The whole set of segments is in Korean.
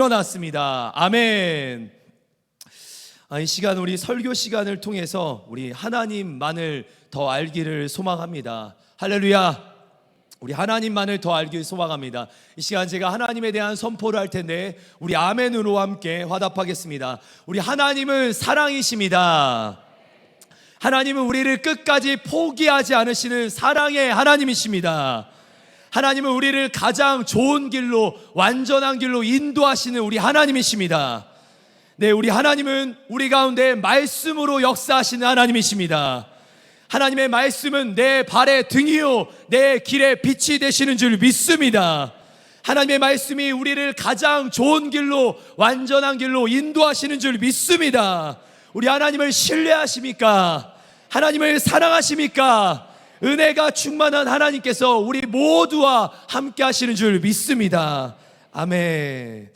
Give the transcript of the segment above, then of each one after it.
일어났습니다. 아멘. 이 시간 우리 설교 시간을 통해서 우리 하나님만을 더 알기를 소망합니다. 할렐루야. 우리 하나님만을 더 알기를 소망합니다. 이 시간 제가 하나님에 대한 선포를 할 텐데 우리 아멘으로 함께 화답하겠습니다. 우리 하나님은 사랑이십니다. 하나님은 우리를 끝까지 포기하지 않으시는 사랑의 하나님이십니다. 하나님은 우리를 가장 좋은 길로, 완전한 길로 인도하시는 우리 하나님이십니다. 네, 우리 하나님은 우리 가운데 말씀으로 역사하시는 하나님이십니다. 하나님의 말씀은 내 발의 등이요 내 길의 빛이 되시는 줄 믿습니다. 하나님의 말씀이 우리를 가장 좋은 길로, 완전한 길로 인도하시는 줄 믿습니다. 우리 하나님을 신뢰하십니까? 하나님을 사랑하십니까? 은혜가 충만한 하나님께서 우리 모두와 함께 하시는 줄 믿습니다. 아멘.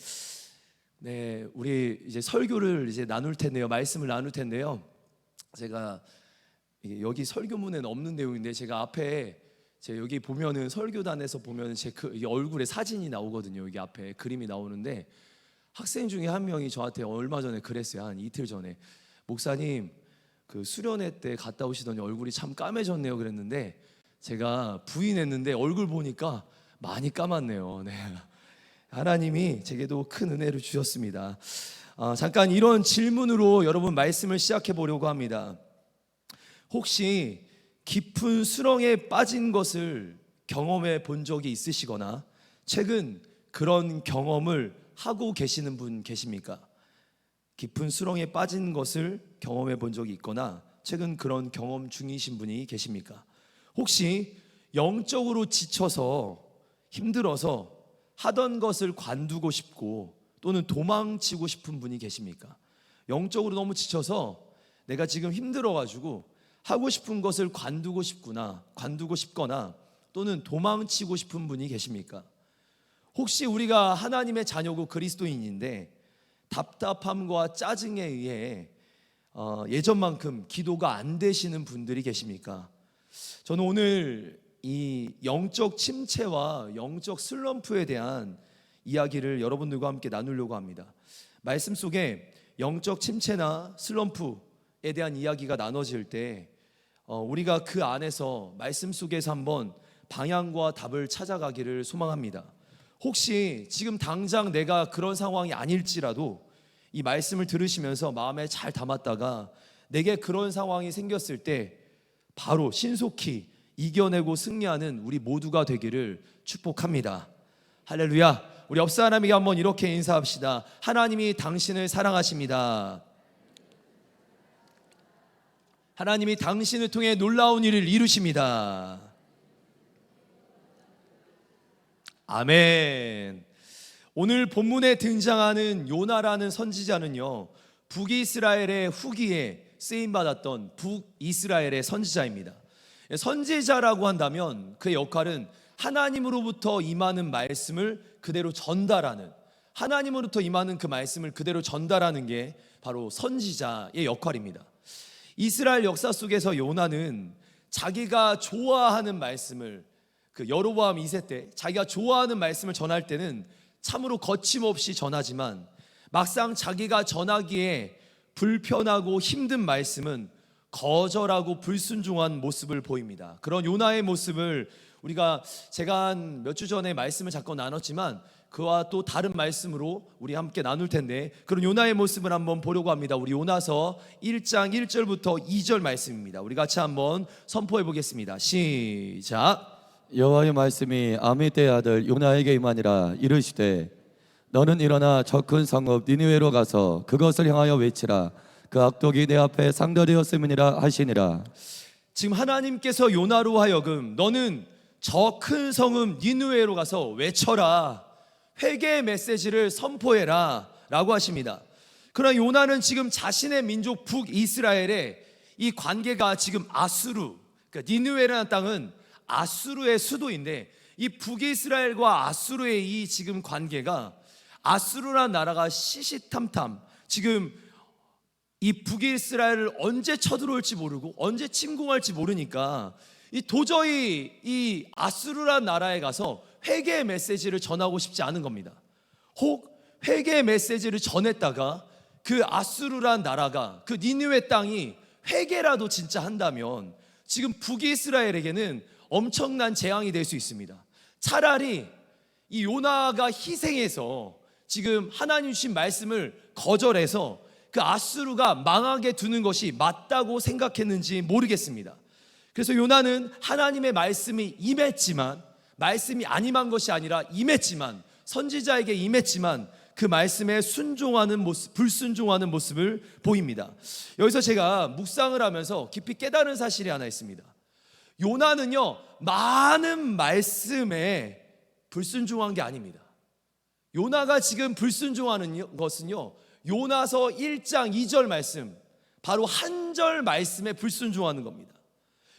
네, 우리 이제 설교를 이제 나눌 텐데요. 말씀을 나눌 텐데요. 제가 여기 설교문에는 없는 내용인데 제가 앞에 여기 보면은 설교단에서 보면은 제 얼굴에 사진이 나오거든요. 여기 앞에 그림이 나오는데 학생 중에 한 명이 저한테 얼마 전에 그랬어요. 한 이틀 전에. 목사님, 그 수련회 때 갔다 오시더니 얼굴이 참 까매졌네요 그랬는데 제가 부인했는데 얼굴 보니까 많이 까맣네요. 네. 하나님이 제게도 큰 은혜를 주셨습니다. 잠깐 이런 질문으로 여러분 말씀을 시작해 보려고 합니다. 혹시 깊은 수렁에 빠진 것을 경험해 본 적이 있으시거나 최근 그런 경험을 하고 계시는 분 계십니까? 깊은 수렁에 빠진 것을 경험해 본 적이 있거나 최근 그런 경험 중이신 분이 계십니까? 혹시 영적으로 지쳐서 힘들어서 하던 것을 관두고 싶고 또는 도망치고 싶은 분이 계십니까? 영적으로 너무 지쳐서 내가 지금 힘들어가지고 하고 싶은 것을 관두고 싶거나 또는 도망치고 싶은 분이 계십니까? 혹시 우리가 하나님의 자녀고 그리스도인인데 답답함과 짜증에 의해 예전만큼 기도가 안 되시는 분들이 계십니까? 저는 오늘 이 영적 침체와 영적 슬럼프에 대한 이야기를 여러분들과 함께 나누려고 합니다. 말씀 속에 영적 침체나 슬럼프에 대한 이야기가 나눠질 때 우리가 그 안에서 말씀 속에서 한번 방향과 답을 찾아가기를 소망합니다. 혹시 지금 당장 내가 그런 상황이 아닐지라도 이 말씀을 들으시면서 마음에 잘 담았다가 내게 그런 상황이 생겼을 때 바로 신속히 이겨내고 승리하는 우리 모두가 되기를 축복합니다. 할렐루야. 우리 옆 사람에게 한번 이렇게 인사합시다. 하나님이 당신을 사랑하십니다. 하나님이 당신을 통해 놀라운 일을 이루십니다. 아멘. 오늘 본문에 등장하는 요나라는 선지자는요, 북이스라엘의 후기에 쓰임받았던 북이스라엘의 선지자입니다. 선지자라고 한다면 그의 역할은 하나님으로부터 임하는 말씀을 그대로 전달하는, 하나님으로부터 임하는 그 말씀을 그대로 전달하는 게 바로 선지자의 역할입니다. 이스라엘 역사 속에서 요나는 자기가 좋아하는 말씀을, 그 여로보암 2세 때 자기가 좋아하는 말씀을 전할 때는 참으로 거침없이 전하지만 막상 자기가 전하기에 불편하고 힘든 말씀은 거절하고 불순종한 모습을 보입니다. 그런 요나의 모습을 제가 한 몇 주 전에 말씀을 잠깐 나눴지만 그와 또 다른 말씀으로 우리 함께 나눌 텐데 그런 요나의 모습을 한번 보려고 합니다. 우리 요나서 1장 1절부터 2절 말씀입니다. 우리 같이 한번 선포해 보겠습니다. 시작. 여호와의 말씀이 아미떼의 아들 요나에게 임하니라. 이르시되 너는 일어나 저 큰 성읍 니느웨로 가서 그것을 향하여 외치라. 그 악독이 내 앞에 상달되었음이니라 하시니라. 지금 하나님께서 요나로 하여금 너는 저 큰 성읍 니느웨로 가서 외쳐라, 회개의 메시지를 선포해라 라고 하십니다. 그러나 요나는 지금 자신의 민족 북이스라엘의 이 관계가 지금 아수르, 그러니까 니느웨라는 땅은 아수르의 수도인데 이 북이스라엘과 아수르의 이 지금 관계가, 아수르라는 나라가 시시탐탐 지금 이 북이스라엘을 언제 쳐들어올지 모르고 언제 침공할지 모르니까 도저히 이 아수르라는 나라에 가서 회개의 메시지를 전하고 싶지 않은 겁니다. 혹 회개의 메시지를 전했다가 그 아수르란 나라가, 그 니느웨 땅이 회개라도 진짜 한다면 지금 북이스라엘에게는 엄청난 재앙이 될 수 있습니다. 차라리 이 요나가 희생해서 지금 하나님 주신 말씀을 거절해서 그 아수르가 망하게 두는 것이 맞다고 생각했는지 모르겠습니다. 그래서 요나는 하나님의 말씀이 임했지만, 말씀이 안 임한 것이 아니라 임했지만, 선지자에게 임했지만 그 말씀에 순종하는 모습, 불순종하는 모습을 보입니다. 여기서 제가 묵상을 하면서 깊이 깨달은 사실이 하나 있습니다. 요나는요, 많은 말씀에 불순종한 게 아닙니다. 요나가 지금 불순종하는 것은요, 요나서 1장 2절 말씀, 바로 한 절 말씀에 불순종하는 겁니다.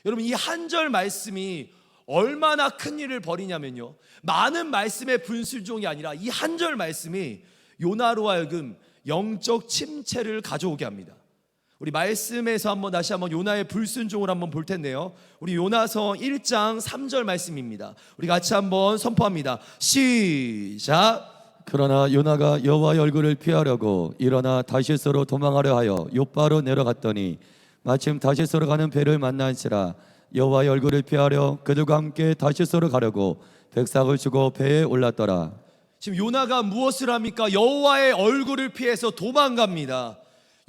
여러분, 이 한 절 말씀이 얼마나 큰 일을 벌이냐면요, 많은 말씀의 불순종이 아니라 이 한 절 말씀이 요나로 하여금 영적 침체를 가져오게 합니다. 우리 말씀에서 다시 한번 요나의 불순종을 한번 볼 텐데요, 우리 요나서 1장 3절 말씀입니다. 우리 같이 한번 선포합니다. 시작. 그러나 요나가 여호와의 얼굴을 피하려고 일어나 다시스로 도망하려 하여 욥바로 내려갔더니 마침 다시스로 가는 배를 만난지라. 여호와의 얼굴을 피하려 그들과 함께 다시스로 가려고 백삭을 주고 배에 올랐더라. 지금 요나가 무엇을 합니까? 여호와의 얼굴을 피해서 도망갑니다.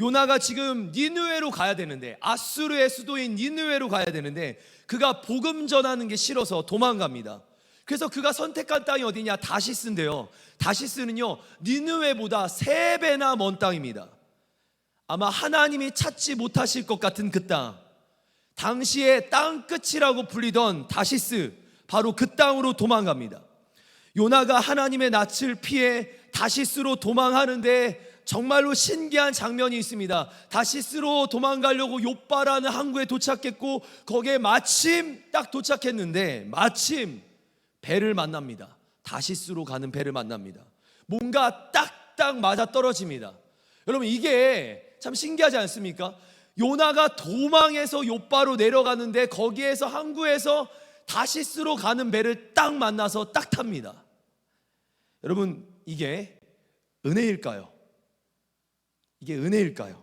요나가 지금 니느웨로 가야 되는데, 아수르의 수도인 니느웨로 가야 되는데 그가 복음 전하는 게 싫어서 도망갑니다. 그래서 그가 선택한 땅이 어디냐? 다시스인데요, 다시스는요 니느웨보다 3배나 먼 땅입니다. 아마 하나님이 찾지 못하실 것 같은 그 땅, 당시에 땅 끝이라고 불리던 다시스, 바로 그 땅으로 도망갑니다. 요나가 하나님의 낯을 피해 다시스로 도망하는데 정말로 신기한 장면이 있습니다. 다시스로 도망가려고 욥바라는 항구에 도착했고, 거기에 마침 딱 도착했는데 마침 배를 만납니다. 다시스로 가는 배를 만납니다. 뭔가 딱딱 맞아 떨어집니다. 여러분, 이게 참 신기하지 않습니까? 요나가 도망해서 욥바로 내려가는데 거기에서 항구에서 다시스로 가는 배를 딱 만나서 딱 탑니다. 여러분, 이게 은혜일까요? 이게 은혜일까요?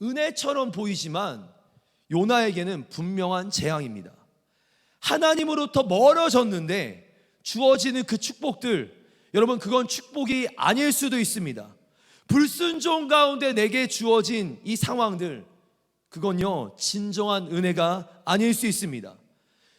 은혜처럼 보이지만 요나에게는 분명한 재앙입니다. 하나님으로부터 멀어졌는데 주어지는 그 축복들, 여러분, 그건 축복이 아닐 수도 있습니다. 불순종 가운데 내게 주어진 이 상황들, 그건요 진정한 은혜가 아닐 수 있습니다.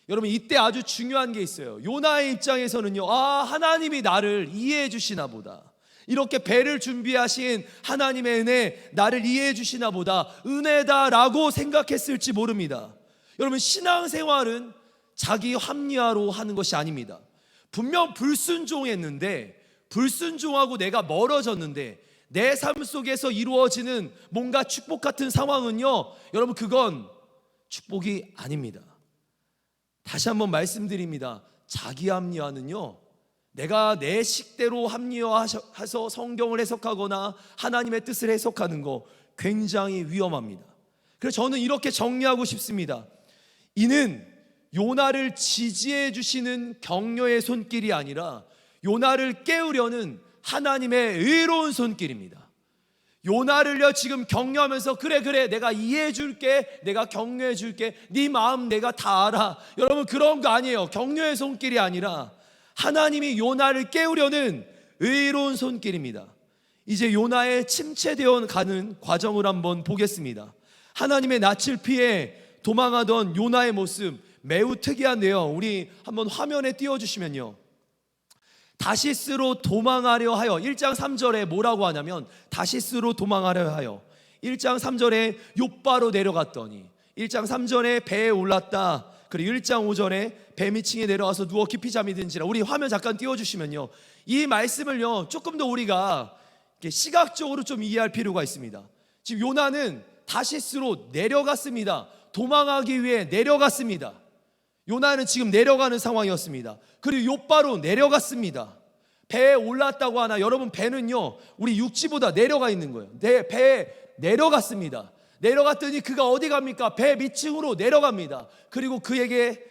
여러분, 이때 아주 중요한 게 있어요. 요나의 입장에서는요, 하나님이 나를 이해해 주시나 보다, 이렇게 배를 준비하신 하나님의 은혜, 나를 이해해 주시나 보다, 은혜다라고 생각했을지 모릅니다. 여러분, 신앙생활은 자기 합리화로 하는 것이 아닙니다. 분명 불순종했는데, 불순종하고 내가 멀어졌는데 내 삶 속에서 이루어지는 뭔가 축복 같은 상황은요, 여러분, 그건 축복이 아닙니다. 다시 한번 말씀드립니다. 자기 합리화는요, 내가 내 식대로 합리화해서 성경을 해석하거나 하나님의 뜻을 해석하는 거 굉장히 위험합니다. 그래서 저는 이렇게 정리하고 싶습니다. 이는 요나를 지지해 주시는 격려의 손길이 아니라 요나를 깨우려는 하나님의 의로운 손길입니다. 요나를요 지금 격려하면서 그래 내가 이해해 줄게, 내가 격려해 줄게, 네 마음 내가 다 알아. 여러분, 그런 거 아니에요. 격려의 손길이 아니라 하나님이 요나를 깨우려는 의로운 손길입니다. 이제 요나의 침체되어 가는 과정을 한번 보겠습니다. 하나님의 낯을 피해 도망하던 요나의 모습 매우 특이한데요, 우리 한번 화면에 띄워주시면요, 다시스로 도망하려 하여 1장 3절에 뭐라고 하냐면, 다시스로 도망하려 하여 1장 3절에 욥바로 내려갔더니 1장 3절에 배에 올랐다. 그리고 1장 5절에 배 밑층에 내려와서 누워 깊이 잠이 든지라. 우리 화면 잠깐 띄워주시면요, 이 말씀을요 조금 더 우리가 시각적으로 좀 이해할 필요가 있습니다. 지금 요나는 다시스로 내려갔습니다. 도망하기 위해 내려갔습니다. 요나는 지금 내려가는 상황이었습니다. 그리고 욥바로 내려갔습니다. 배에 올랐다고 하나, 여러분, 배는요 우리 육지보다 내려가 있는 거예요. 배에 내려갔습니다. 내려갔더니 그가 어디 갑니까? 배 밑층으로 내려갑니다. 그리고 그에게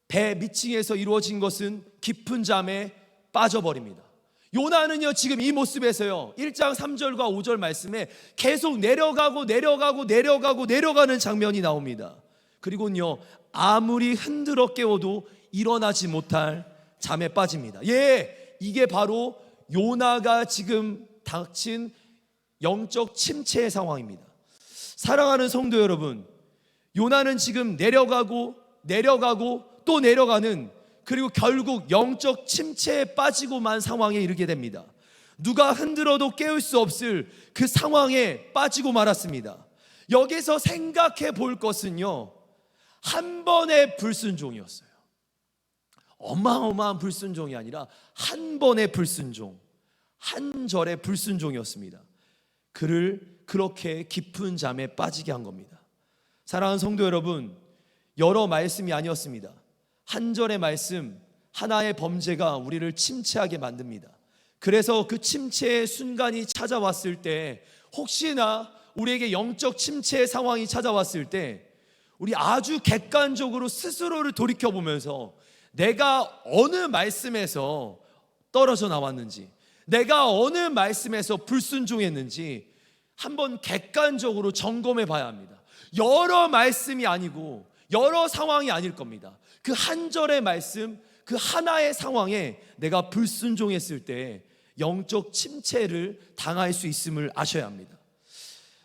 배 밑층에서 이루어진 것은 깊은 잠에 빠져버립니다. 요나는요 지금 이 모습에서요 1장 3절과 5절 말씀에 계속 내려가는 장면이 나옵니다. 그리고는요 아무리 흔들어 깨워도 일어나지 못할 잠에 빠집니다. 이게 바로 요나가 지금 닥친 영적 침체의 상황입니다. 사랑하는 성도 여러분, 요나는 지금 내려가고 또 내려가는, 그리고 결국 영적 침체에 빠지고만 상황에 이르게 됩니다. 누가 흔들어도 깨울 수 없을 그 상황에 빠지고 말았습니다. 여기서 생각해 볼 것은요, 한 번의 불순종이었어요. 어마어마한 불순종이 아니라 한 번의 불순종, 한 절의 불순종이었습니다. 그를 그렇게 깊은 잠에 빠지게 한 겁니다. 사랑하는 성도 여러분, 여러 말씀이 아니었습니다. 한 절의 말씀, 하나의 범죄가 우리를 침체하게 만듭니다. 그래서 그 침체의 순간이 찾아왔을 때, 혹시나 우리에게 영적 침체의 상황이 찾아왔을 때, 우리 아주 객관적으로 스스로를 돌이켜보면서 내가 어느 말씀에서 떨어져 나왔는지, 내가 어느 말씀에서 불순종했는지 한번 객관적으로 점검해 봐야 합니다. 여러 말씀이 아니고 여러 상황이 아닐 겁니다. 그 한 절의 말씀, 그 하나의 상황에 내가 불순종했을 때 영적 침체를 당할 수 있음을 아셔야 합니다.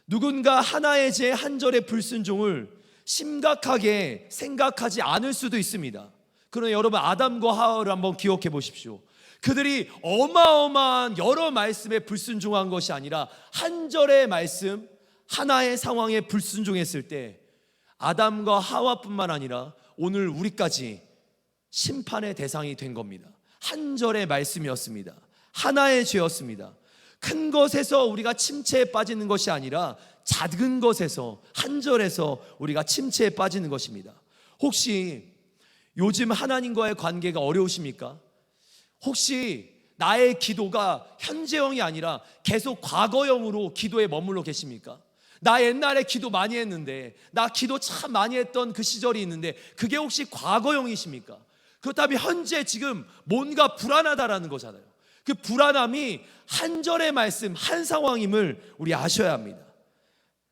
누군가 하나의 제 한 절의 불순종을 심각하게 생각하지 않을 수도 있습니다. 그러나 여러분, 아담과 하와를 한번 기억해 보십시오. 그들이 어마어마한 여러 말씀에 불순종한 것이 아니라 한 절의 말씀, 하나의 상황에 불순종했을 때 아담과 하와뿐만 아니라 오늘 우리까지 심판의 대상이 된 겁니다. 한 절의 말씀이었습니다. 하나의 죄였습니다. 큰 것에서 우리가 침체에 빠지는 것이 아니라 작은 것에서, 한 절에서 우리가 침체에 빠지는 것입니다. 혹시 요즘 하나님과의 관계가 어려우십니까? 혹시 나의 기도가 현재형이 아니라 계속 과거형으로 기도에 머물러 계십니까? 나 옛날에 기도 많이 했는데, 나 기도 참 많이 했던 그 시절이 있는데 그게 혹시 과거형이십니까? 그렇다면 현재 지금 뭔가 불안하다라는 거잖아요. 그 불안함이 한 절의 말씀, 한 상황임을 우리 아셔야 합니다.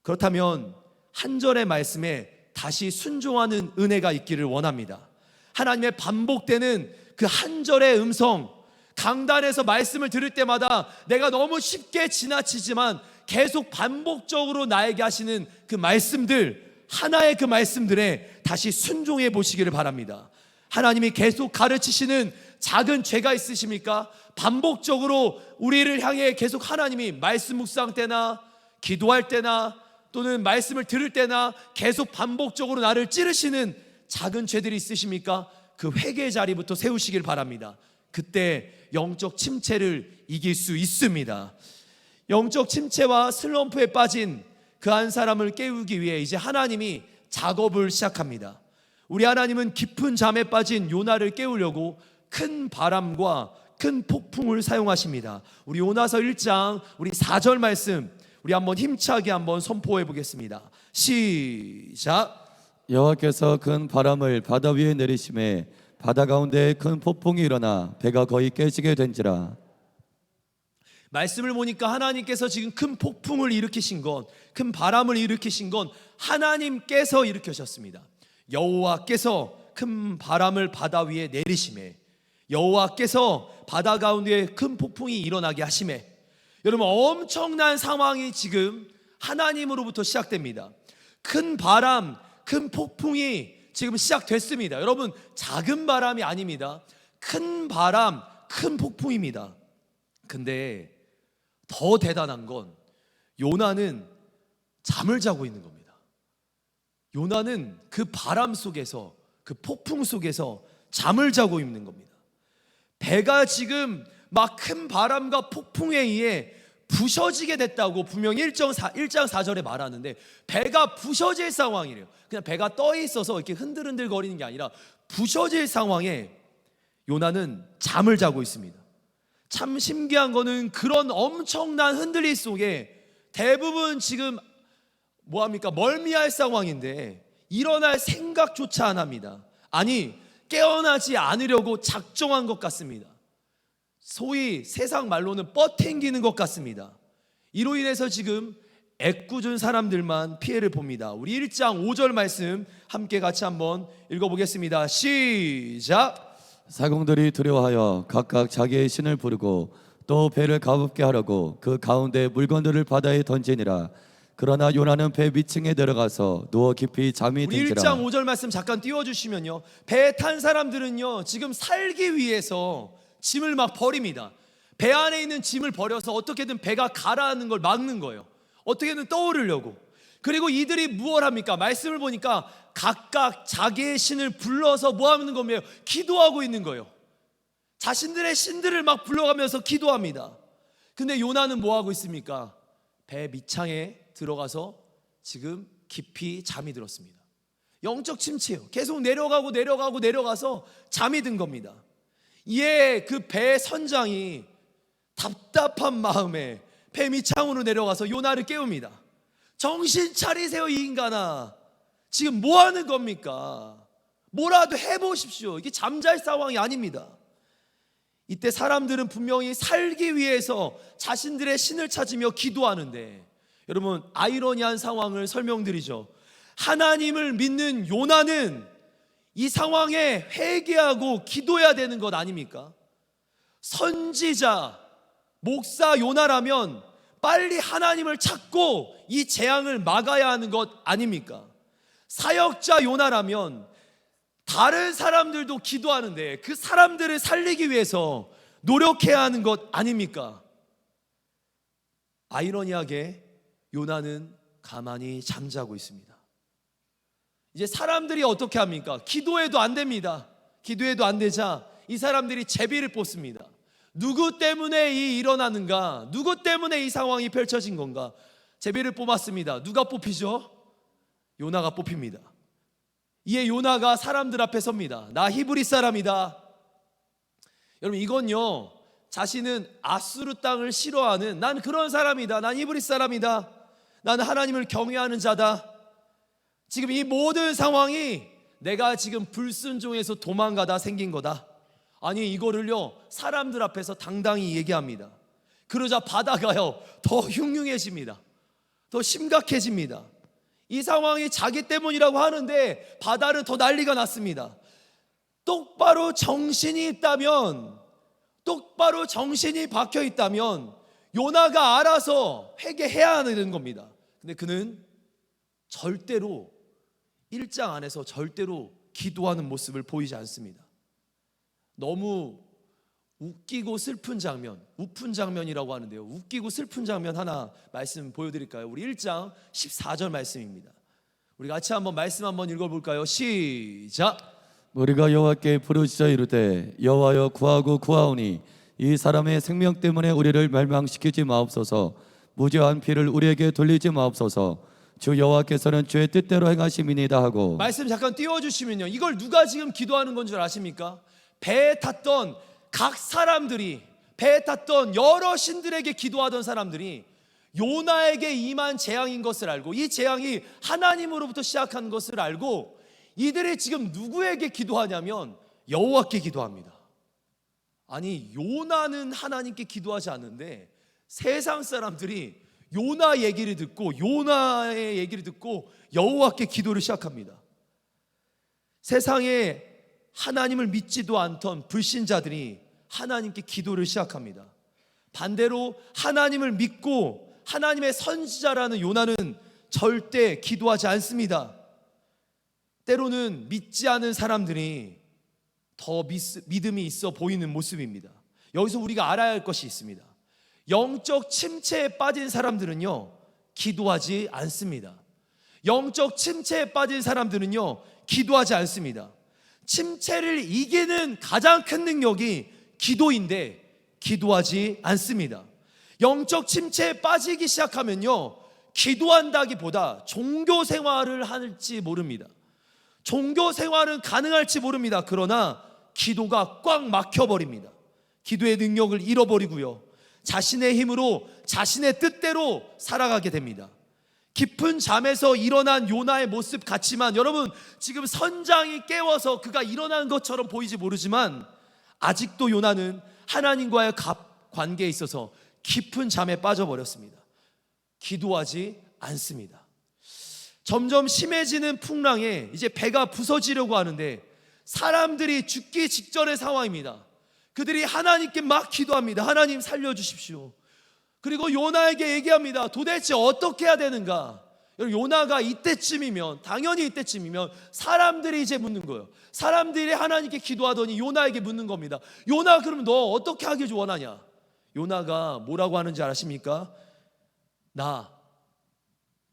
그렇다면 한 절의 말씀에 다시 순종하는 은혜가 있기를 원합니다. 하나님의 반복되는 그 한 절의 음성, 강단에서 말씀을 들을 때마다 내가 너무 쉽게 지나치지만 계속 반복적으로 나에게 하시는 그 말씀들, 하나의 그 말씀들에 다시 순종해 보시기를 바랍니다. 하나님이 계속 가르치시는 작은 죄가 있으십니까? 반복적으로 우리를 향해 계속 하나님이 말씀 묵상 때나 기도할 때나 또는 말씀을 들을 때나 계속 반복적으로 나를 찌르시는 작은 죄들이 있으십니까? 그 회개의 자리부터 세우시길 바랍니다. 그때 영적 침체를 이길 수 있습니다. 영적 침체와 슬럼프에 빠진 그 한 사람을 깨우기 위해 이제 하나님이 작업을 시작합니다. 우리 하나님은 깊은 잠에 빠진 요나를 깨우려고 큰 바람과 큰 폭풍을 사용하십니다. 우리 요나서 1장 우리 4절 말씀 우리 한번 힘차게 한번 선포해 보겠습니다. 시작. 여호와께서 큰 바람을 바다 위에 내리심에 바다 가운데 큰 폭풍이 일어나 배가 거의 깨지게 된지라. 말씀을 보니까 하나님께서 지금 큰 폭풍을 일으키신 것, 큰 바람을 일으키신 건 하나님께서 일으키셨습니다. 여호와께서 큰 바람을 바다 위에 내리심에, 여호와께서 바다 가운데 큰 폭풍이 일어나게 하심에, 여러분 엄청난 상황이 지금 하나님으로부터 시작됩니다. 큰 바람, 큰 폭풍이 지금 시작됐습니다. 여러분 작은 바람이 아닙니다. 큰 바람, 큰 폭풍입니다. 근데 더 대단한 건 요나는 잠을 자고 있는 겁니다. 요나는 그 바람 속에서, 그 폭풍 속에서 잠을 자고 있는 겁니다. 배가 지금 막 큰 바람과 폭풍에 의해 부셔지게 됐다고 분명히 1장 4절에 말하는데, 배가 부셔질 상황이래요. 그냥 배가 떠 있어서 이렇게 흔들흔들 거리는 게 아니라 부셔질 상황에 요나는 잠을 자고 있습니다. 참 신기한 거는 그런 엄청난 흔들림 속에 대부분 지금 뭐합니까? 멀미할 상황인데 일어날 생각조차 안 합니다. 아니 깨어나지 않으려고 작정한 것 같습니다. 소위 세상 말로는 뻗탱기는 것 같습니다. 이로 인해서 지금 애꿎은 사람들만 피해를 봅니다. 우리 1장 5절 말씀 함께 같이 한번 읽어보겠습니다. 시작. 사공들이 두려워하여 각각 자기의 신을 부르고 또 배를 가볍게 하려고 그 가운데 물건들을 바다에 던지니라. 그러나 요나는 배 밑층에 들어가서 누워 깊이 잠이 우리 든지라. 1장 5절 말씀 잠깐 띄워주시면요, 배에 탄 사람들은요 지금 살기 위해서 짐을 막 버립니다. 배 안에 있는 짐을 버려서 어떻게든 배가 가라앉는 걸 막는 거예요. 어떻게든 떠오르려고. 그리고 이들이 무엇 합니까? 말씀을 보니까 각각 자기의 신을 불러서 뭐 하는 겁니까? 기도하고 있는 거예요. 자신들의 신들을 막 불러가면서 기도합니다. 근데 요나는 뭐 하고 있습니까? 배 밑창에 들어가서 지금 깊이 잠이 들었습니다. 영적 침체예요. 계속 내려가서 잠이 든 겁니다. 이에 그 배 선장이 답답한 마음에 배 밑창으로 내려가서 요나를 깨웁니다. 정신 차리세요, 이 인간아. 지금 뭐 하는 겁니까? 뭐라도 해보십시오. 이게 잠잘 상황이 아닙니다. 이때 사람들은 분명히 살기 위해서 자신들의 신을 찾으며 기도하는데, 여러분, 아이러니한 상황을 설명드리죠. 하나님을 믿는 요나는 이 상황에 회개하고 기도해야 되는 것 아닙니까? 선지자 목사 요나라면 빨리 하나님을 찾고 이 재앙을 막아야 하는 것 아닙니까? 사역자 요나라면 다른 사람들도 기도하는데 그 사람들을 살리기 위해서 노력해야 하는 것 아닙니까? 아이러니하게 요나는 가만히 잠자고 있습니다. 이제 사람들이 어떻게 합니까? 기도해도 안 됩니다. 기도해도 안 되자 이 사람들이 제비를 뽑습니다. 누구 때문에 일어나는가? 누구 때문에 이 상황이 펼쳐진 건가? 제비를 뽑았습니다. 누가 뽑히죠? 요나가 뽑힙니다. 이에 요나가 사람들 앞에 섭니다. 나 히브리 사람이다. 여러분, 이건요, 자신은 아수르 땅을 싫어하는, 난 그런 사람이다, 난 히브리 사람이다, 나는 하나님을 경외하는 자다. 지금 이 모든 상황이 내가 지금 불순종해서 도망가다 생긴 거다. 아니, 이거를요 사람들 앞에서 당당히 얘기합니다. 그러자 바다가요 더 흉흉해집니다. 더 심각해집니다. 이 상황이 자기 때문이라고 하는데 바다는 더 난리가 났습니다. 똑바로 정신이 박혀 있다면 요나가 알아서 회개해야 하는 겁니다. 근데 그는 절대로 1장 안에서 절대로 기도하는 모습을 보이지 않습니다. 너무 웃기고 슬픈 장면, 우픈 장면이라고 하는데요, 웃기고 슬픈 장면 하나 말씀 보여드릴까요? 우리 1장 14절 말씀입니다. 우리 같이 한번 말씀 한번 읽어볼까요? 시작. 우리가 여호와께 부르짖어 이르되 여호와여 구하고 구하오니 이 사람의 생명 때문에 우리를 멸망시키지 마옵소서. 무죄한 피를 우리에게 돌리지 마옵소서. 주 여호와께서는 주의 뜻대로 행하심이니이다 하고. 말씀 잠깐 띄워주시면요, 이걸 누가 지금 기도하는 건 줄 아십니까? 배에 탔던 각 사람들이, 배에 탔던 여러 신들에게 기도하던 사람들이 요나에게 임한 재앙인 것을 알고, 이 재앙이 하나님으로부터 시작한 것을 알고, 이들이 지금 누구에게 기도하냐면 여호와께 기도합니다. 아니, 요나는 하나님께 기도하지 않는데 세상 사람들이 요나의 얘기를 듣고 여호와께 기도를 시작합니다. 세상에 하나님을 믿지도 않던 불신자들이 하나님께 기도를 시작합니다. 반대로 하나님을 믿고 하나님의 선지자라는 요나는 절대 기도하지 않습니다. 때로는 믿지 않은 사람들이 더 믿음이 있어 보이는 모습입니다. 여기서 우리가 알아야 할 것이 있습니다. 영적 침체에 빠진 사람들은요 기도하지 않습니다. 영적 침체에 빠진 사람들은요 기도하지 않습니다. 침체를 이기는 가장 큰 능력이 기도인데 기도하지 않습니다. 영적 침체에 빠지기 시작하면요 기도한다기보다 종교 생활을 할지 모릅니다. 종교 생활은 가능할지 모릅니다. 그러나 기도가 꽉 막혀버립니다. 기도의 능력을 잃어버리고요 자신의 힘으로 자신의 뜻대로 살아가게 됩니다. 깊은 잠에서 일어난 요나의 모습 같지만, 여러분 지금 선장이 깨워서 그가 일어난 것처럼 보이지 모르지만 아직도 요나는 하나님과의 관계에 있어서 깊은 잠에 빠져버렸습니다. 기도하지 않습니다. 점점 심해지는 풍랑에 이제 배가 부서지려고 하는데 사람들이 죽기 직전의 상황입니다. 그들이 하나님께 막 기도합니다. 하나님 살려주십시오. 그리고 요나에게 얘기합니다. 도대체 어떻게 해야 되는가? 요나가 이때쯤이면, 당연히 이때쯤이면 사람들이 이제 묻는 거예요. 사람들이 하나님께 기도하더니 요나에게 묻는 겁니다. 요나, 그럼 너 어떻게 하길 원하냐? 요나가 뭐라고 하는지 아십니까? 나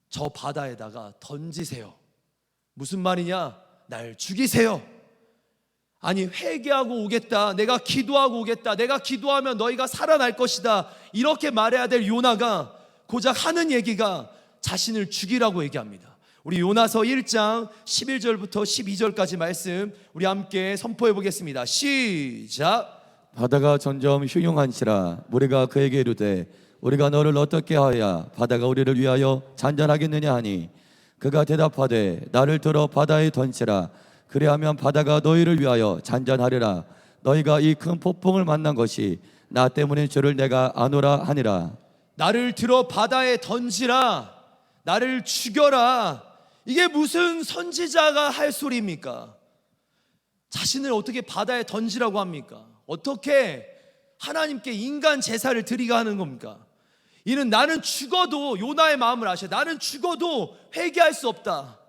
저 바다에다가 던지세요. 무슨 말이냐? 날 죽이세요. 아니, 회개하고 오겠다, 내가 기도하고 오겠다, 내가 기도하면 너희가 살아날 것이다, 이렇게 말해야 될 요나가 고작 하는 얘기가 자신을 죽이라고 얘기합니다. 우리 요나서 1장 11절부터 12절까지 말씀 우리 함께 선포해 보겠습니다. 시작. 바다가 점점 흉흉한시라 무리가 그에게 이르되 우리가 너를 어떻게 하여야 바다가 우리를 위하여 잔잔하겠느냐 하니 그가 대답하되 나를 들어 바다에 던지라. 그리하면 바다가 너희를 위하여 잔잔하리라. 너희가 이 큰 폭풍을 만난 것이 나 때문인 줄을 내가 아노라 하니라. 나를 들어 바다에 던지라, 나를 죽여라. 이게 무슨 선지자가 할 소리입니까? 자신을 어떻게 바다에 던지라고 합니까? 어떻게 하나님께 인간 제사를 드리가 하는 겁니까? 이는 나는 죽어도, 요나의 마음을 아셔, 나는 죽어도 회개할 수 없다,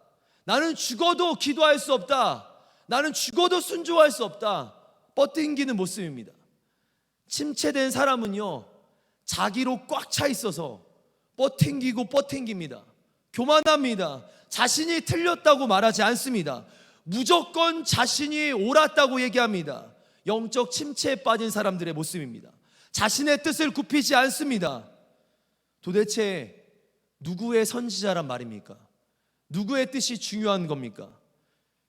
나는 죽어도 기도할 수 없다, 나는 죽어도 순종할 수 없다, 뻗팅기는 모습입니다. 침체된 사람은요, 자기로 꽉 차 있어서 뻗팅깁니다. 교만합니다. 자신이 틀렸다고 말하지 않습니다. 무조건 자신이 옳았다고 얘기합니다. 영적 침체에 빠진 사람들의 모습입니다. 자신의 뜻을 굽히지 않습니다. 도대체 누구의 선지자란 말입니까? 누구의 뜻이 중요한 겁니까?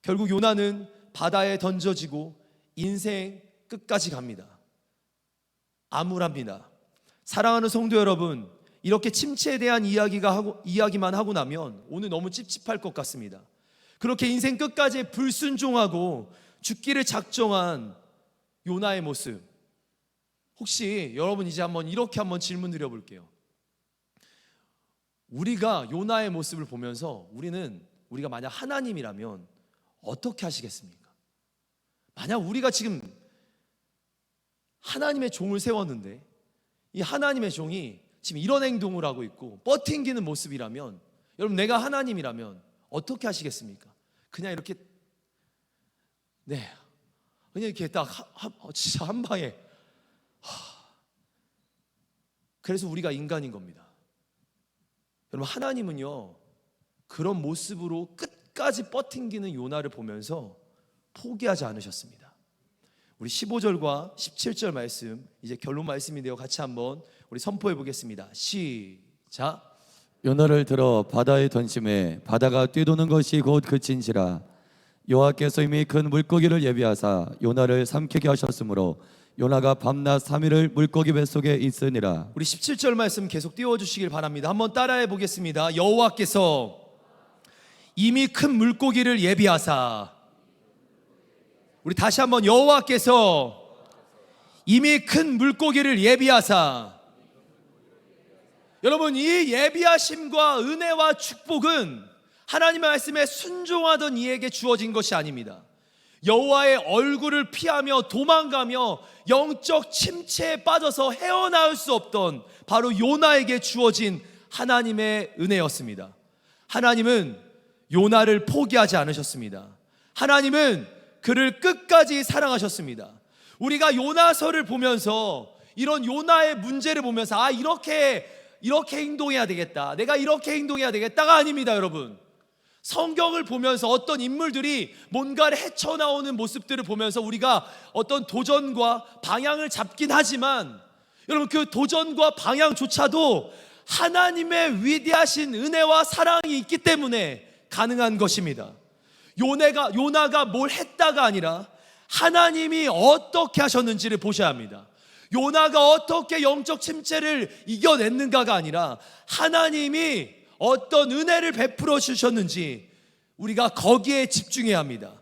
결국 요나는 바다에 던져지고 인생 끝까지 갑니다. 암울합니다. 사랑하는 성도 여러분, 이렇게 침체에 대한 이야기만 하고 나면 오늘 너무 찝찝할 것 같습니다. 그렇게 인생 끝까지 불순종하고 죽기를 작정한 요나의 모습, 혹시 여러분 이제 이렇게 한번 질문 드려볼게요. 우리가 요나의 모습을 보면서 우리가 만약 하나님이라면 어떻게 하시겠습니까? 만약 우리가 지금 하나님의 종을 세웠는데 이 하나님의 종이 지금 이런 행동을 하고 있고 뻗팅기는 모습이라면, 여러분 내가 하나님이라면 어떻게 하시겠습니까? 그냥 이렇게 그냥 이렇게 딱 진짜 한 방에. 그래서 우리가 인간인 겁니다. 여러분, 하나님은요 그런 모습으로 끝까지 뻗팅기는 요나를 보면서 포기하지 않으셨습니다. 우리 15절과 17절 말씀, 이제 결론 말씀인데요, 같이 한번 우리 선포해 보겠습니다. 시작. 요나를 들어 바다에 던짐에 바다가 뛰도는 것이 곧 그친지라. 여호와께서 이미 큰 물고기를 예비하사 요나를 삼키게 하셨으므로 요나가 밤낮 3일을 물고기 뱃속에 있으니라. 우리 17절 말씀 계속 띄워주시길 바랍니다. 한번 따라해 보겠습니다. 여호와께서 이미 큰 물고기를 예비하사, 우리 다시 한번 여호와께서 이미 큰 물고기를 예비하사. 여러분, 이 예비하심과 은혜와 축복은 하나님의 말씀에 순종하던 이에게 주어진 것이 아닙니다. 여호와의 얼굴을 피하며 도망가며 영적 침체에 빠져서 헤어나올 수 없던 바로 요나에게 주어진 하나님의 은혜였습니다. 하나님은 요나를 포기하지 않으셨습니다. 하나님은 그를 끝까지 사랑하셨습니다. 우리가 요나서를 보면서 이런 요나의 문제를 보면서 이렇게 행동해야 되겠다, 내가 이렇게 행동해야 되겠다가 아닙니다. 여러분, 성경을 보면서 어떤 인물들이 뭔가를 헤쳐나오는 모습들을 보면서 우리가 어떤 도전과 방향을 잡긴 하지만, 여러분, 그 도전과 방향조차도 하나님의 위대하신 은혜와 사랑이 있기 때문에 가능한 것입니다. 요나가 뭘 했다가 아니라 하나님이 어떻게 하셨는지를 보셔야 합니다. 요나가 어떻게 영적 침체를 이겨냈는가가 아니라 하나님이 어떤 은혜를 베풀어 주셨는지 우리가 거기에 집중해야 합니다.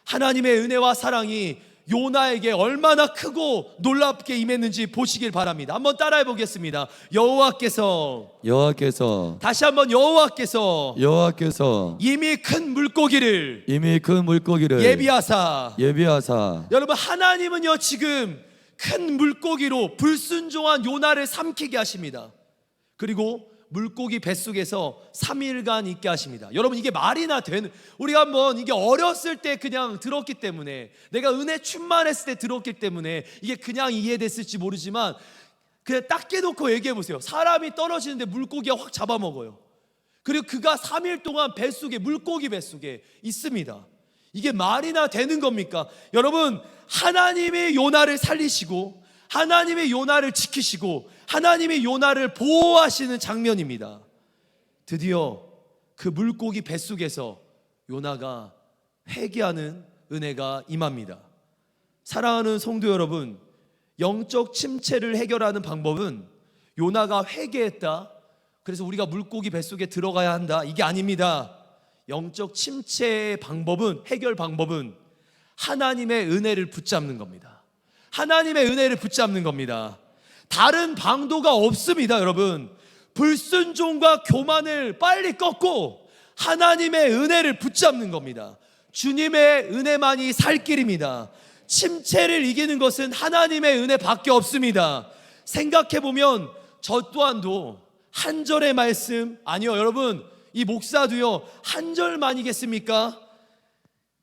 하나님의 은혜와 사랑이 요나에게 얼마나 크고 놀랍게 임했는지 보시길 바랍니다. 한번 따라해 보겠습니다. 여호와께서 다시 한번 여호와께서 이미 큰 물고기를 예비하사. 여러분, 하나님은요 지금 큰 물고기로 불순종한 요나를 삼키게 하십니다. 그리고 물고기 뱃속에서 3일간 있게 하십니다. 여러분, 이게 말이나 되는, 우리가 한번 이게 어렸을 때 그냥 들었기 때문에, 내가 은혜 충만했을 때 들었기 때문에 이게 그냥 이해됐을지 모르지만, 그냥 딱 깨놓고 얘기해 보세요. 사람이 떨어지는데 물고기가 확 잡아먹어요. 그리고 그가 3일 동안 뱃속에, 물고기 뱃속에 있습니다. 이게 말이나 되는 겁니까? 여러분, 하나님이 요나를 살리시고 하나님의 요나를 지키시고 하나님이 요나를 보호하시는 장면입니다. 드디어 그 물고기 뱃속에서 요나가 회개하는 은혜가 임합니다. 사랑하는 성도 여러분, 영적 침체를 해결하는 방법은 요나가 회개했다, 그래서 우리가 물고기 뱃속에 들어가야 한다, 이게 아닙니다. 영적 침체의 방법은, 해결 방법은 하나님의 은혜를 붙잡는 겁니다. 하나님의 은혜를 붙잡는 겁니다. 다른 방도가 없습니다. 여러분, 불순종과 교만을 빨리 꺾고 하나님의 은혜를 붙잡는 겁니다. 주님의 은혜만이 살 길입니다. 침체를 이기는 것은 하나님의 은혜밖에 없습니다. 생각해보면 저 또한도 한 절의 말씀, 아니요 여러분, 이 목사도요 한 절만이겠습니까?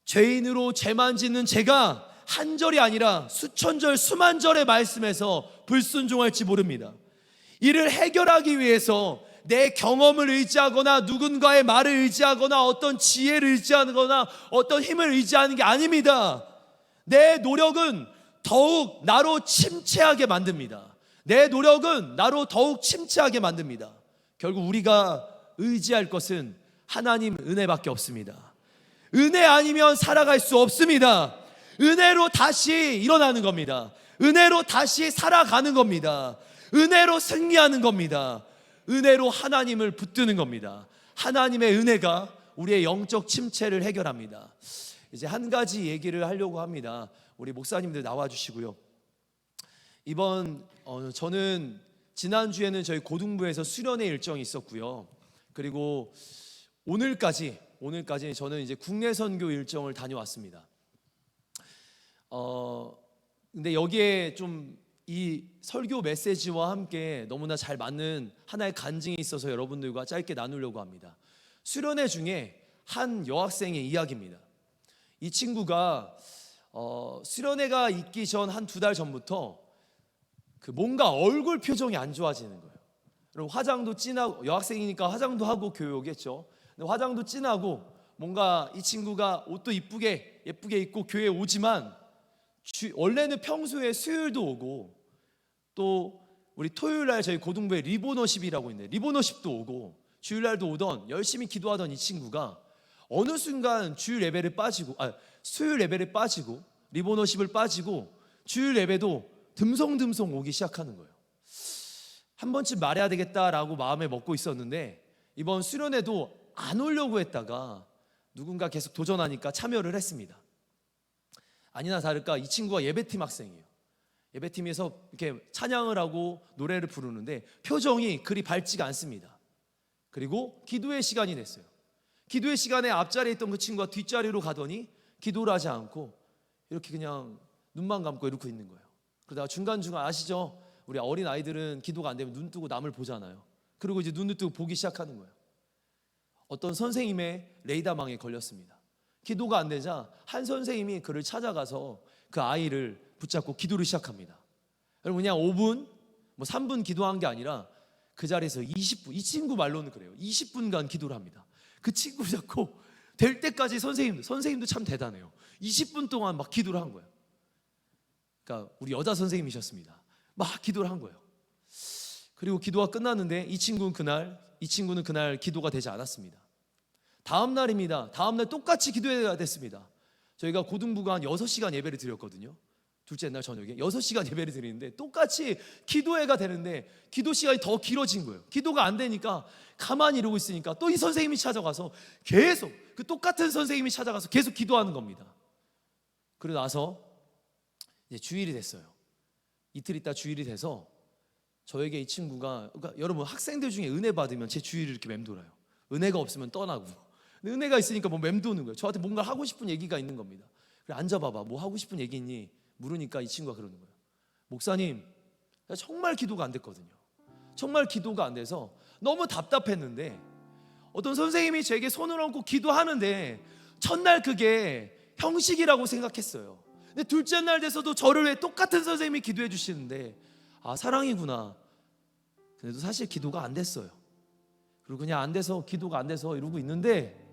죄인으로 죄만 짓는 제가 한 절이 아니라 수천 절, 수만 절의 말씀에서 불순종할지 모릅니다. 이를 해결하기 위해서 내 경험을 의지하거나 누군가의 말을 의지하거나 어떤 지혜를 의지하거나 어떤 힘을 의지하는 게 아닙니다. 내 노력은 더욱 나로 침체하게 만듭니다. 내 노력은 나로 더욱 침체하게 만듭니다. 결국 우리가 의지할 것은 하나님 은혜밖에 없습니다. 은혜 아니면 살아갈 수 없습니다. 은혜로 다시 일어나는 겁니다. 은혜로 다시 살아가는 겁니다. 은혜로 승리하는 겁니다. 은혜로 하나님을 붙드는 겁니다. 하나님의 은혜가 우리의 영적 침체를 해결합니다. 이제 한 가지 얘기를 하려고 합니다. 우리 목사님들 나와주시고요. 저는 지난주에는 저희 고등부에서 수련회 일정이 있었고요. 그리고 오늘까지 저는 이제 국내 선교 일정을 다녀왔습니다. 근데 여기에 좀 이 설교 메시지와 함께 너무나 잘 맞는 하나의 간증이 있어서 여러분들과 짧게 나누려고 합니다. 수련회 중에 한 여학생의 이야기입니다. 이 친구가 수련회가 있기 전 한 2달 전부터 뭔가 얼굴 표정이 안 좋아지는 거예요. 그리고 화장도 진하고, 여학생이니까 화장도 하고 교회 오겠죠. 근데 화장도 진하고 뭔가 이 친구가 옷도 예쁘게 입고 교회에 오지만 원래는 평소에 수요일도 오고 또 우리 토요일날 저희 고등부에 리보너십이라고 있는데 리보너십도 오고 주일날도 오던 열심히 기도하던 이 친구가 어느 순간 수요일 예배를 빠지고 리보너십을 빠지고 주일 예배도 듬성듬성 오기 시작하는 거예요. 한 번쯤 말해야 되겠다라고 마음에 먹고 있었는데 이번 수련회도 안 오려고 했다가 누군가 계속 도전하니까 참여를 했습니다. 아니나 다를까 이 친구가 예배팀 학생이에요. 예배팀에서 이렇게 찬양을 하고 노래를 부르는데 표정이 그리 밝지가 않습니다. 그리고 기도의 시간이 됐어요. 기도의 시간에 앞자리에 있던 그 친구가 뒷자리로 가더니 기도를 하지 않고 이렇게 그냥 눈만 감고 이러고 있는 거예요. 그러다가 중간중간 아시죠? 우리 어린 아이들은 기도가 안 되면 눈 뜨고 남을 보잖아요. 그리고 이제 눈을 뜨고 보기 시작하는 거예요. 어떤 선생님의 레이더망에 걸렸습니다. 기도가 안 되자 한 선생님이 그를 찾아가서 그 아이를 붙잡고 기도를 시작합니다. 여러분, 그냥 5분, 3분 기도한 게 아니라 그 자리에서 20분, 이 친구 말로는 그래요. 20분간 기도를 합니다. 그 친구 잡고 될 때까지 선생님도 참 대단해요. 20분 동안 막 기도를 한 거예요. 그러니까 우리 여자 선생님이셨습니다. 막 기도를 한 거예요. 그리고 기도가 끝났는데 이 친구는 그날 기도가 되지 않았습니다. 다음 날입니다. 다음 날 똑같이 기도해야 됐습니다. 저희가 고등부가 한 6시간 예배를 드렸거든요. 둘째 날 저녁에 6시간 예배를 드리는데 똑같이 기도회가 되는데 기도 시간이 더 길어진 거예요. 기도가 안 되니까 가만히 이러고 있으니까 또 이 선생님이 찾아가서 계속 그 똑같은 선생님이 찾아가서 계속 기도하는 겁니다. 그러고 나서 이제 주일이 됐어요. 이틀 있다 주일이 돼서 저에게 이 친구가, 그러니까 여러분 학생들 중에 은혜 받으면 제 주위를 이렇게 맴돌아요. 은혜가 없으면 떠나고, 근데 은혜가 있으니까 뭐 맴도는 거예요. 저한테 뭔가 하고 싶은 얘기가 있는 겁니다. 그래, 앉아봐봐, 뭐 하고 싶은 얘기 있니? 물으니까 이 친구가 그러는 거예요. 목사님, 정말 기도가 안 됐거든요. 정말 기도가 안 돼서 너무 답답했는데 어떤 선생님이 제게 손을 얹고 기도하는데 첫날 그게 형식이라고 생각했어요. 근데 둘째 날 돼서도 저를 왜 똑같은 선생님이 기도해 주시는데, 아, 사랑이구나. 그래도 사실 기도가 안 됐어요. 그리고 그냥 안 돼서, 기도가 안 돼서 이러고 있는데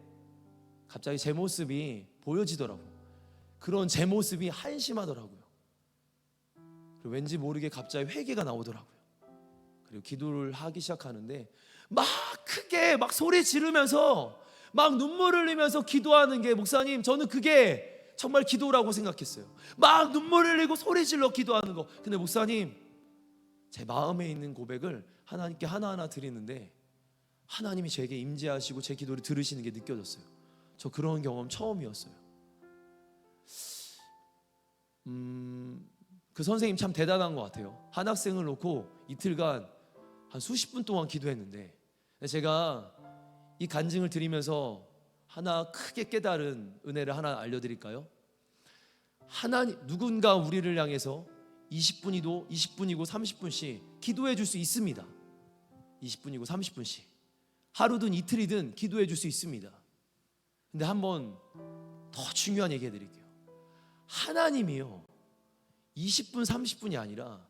갑자기 제 모습이 보여지더라고요. 그런 제 모습이 한심하더라고요. 그리고 왠지 모르게 갑자기 회개가 나오더라고요. 그리고 기도를 하기 시작하는데 막 크게 막 소리 지르면서 막 눈물 흘리면서 기도하는 게, 목사님, 저는 그게 정말 기도라고 생각했어요. 막 눈물 흘리고 소리 질러 기도하는 거. 근데 목사님, 제 마음에 있는 고백을 하나님께 하나하나 드리는데 하나님이 제게 임재하시고 제 기도를 들으시는 게 느껴졌어요. 저 그런 경험 처음이었어요. 그 선생님 참 대단한 것 같아요. 한 학생을 놓고 이틀간 한 수십 분 동안 기도했는데, 제가 이 간증을 드리면서 하나 크게 깨달은 은혜를 하나 알려드릴까요? 하나님, 누군가 우리를 향해서 20분이고 30분씩 기도해 줄 수 있습니다. 20분이고 30분씩, 하루든 이틀이든 기도해 줄 수 있습니다. 근데 한번 더 중요한 얘기 해드릴게요. 하나님이요, 20분 30분이 아니라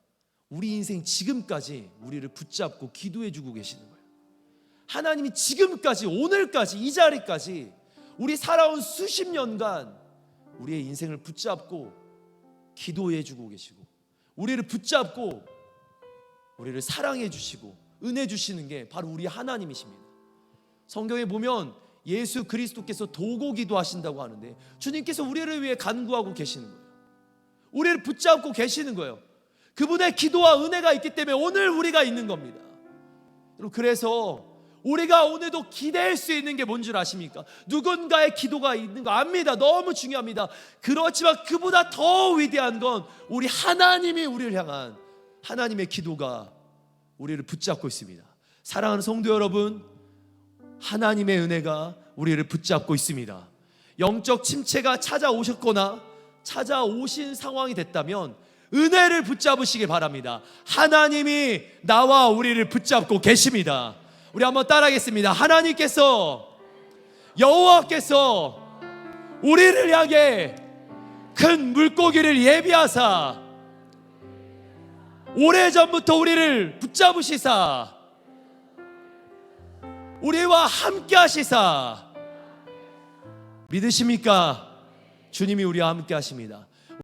우리 인생 지금까지 우리를 붙잡고 기도해 주고 계시는 거예요. 하나님이 지금까지, 오늘까지, 이 자리까지 우리 살아온 수십 년간 우리의 인생을 붙잡고 기도해 주고 계시고, 우리를 붙잡고 우리를 사랑해 주시고 은혜 주시는 게 바로 우리 하나님이십니다. 성경에 보면 예수 그리스도께서 도고기도 하신다고 하는데, 주님께서 우리를 위해 간구하고 계시는 거예요. 우리를 붙잡고 계시는 거예요. 그분의 기도와 은혜가 있기 때문에 오늘 우리가 있는 겁니다. 그래서 우리가 오늘도 기대할 수 있는 게 뭔 줄 아십니까? 누군가의 기도가 있는 거 압니다. 너무 중요합니다. 그렇지만 그보다 더 위대한 건 우리 하나님이 우리를 향한 하나님의 기도가 우리를 붙잡고 있습니다. 사랑하는 성도 여러분, 하나님의 은혜가 우리를 붙잡고 있습니다. 영적 침체가 찾아오셨거나 찾아오신 상황이 됐다면 은혜를 붙잡으시기 바랍니다. 하나님이 나와 우리를 붙잡고 계십니다. 우리 한번 따라하겠습니다. 하나님께서, 여호와께서 우리를 향해 큰 물고기를 예비하사 오래전부터 우리를 붙잡으시사 우리와 함께 하시사. 믿으십니까? 주님이 우리와 함께 하십니다.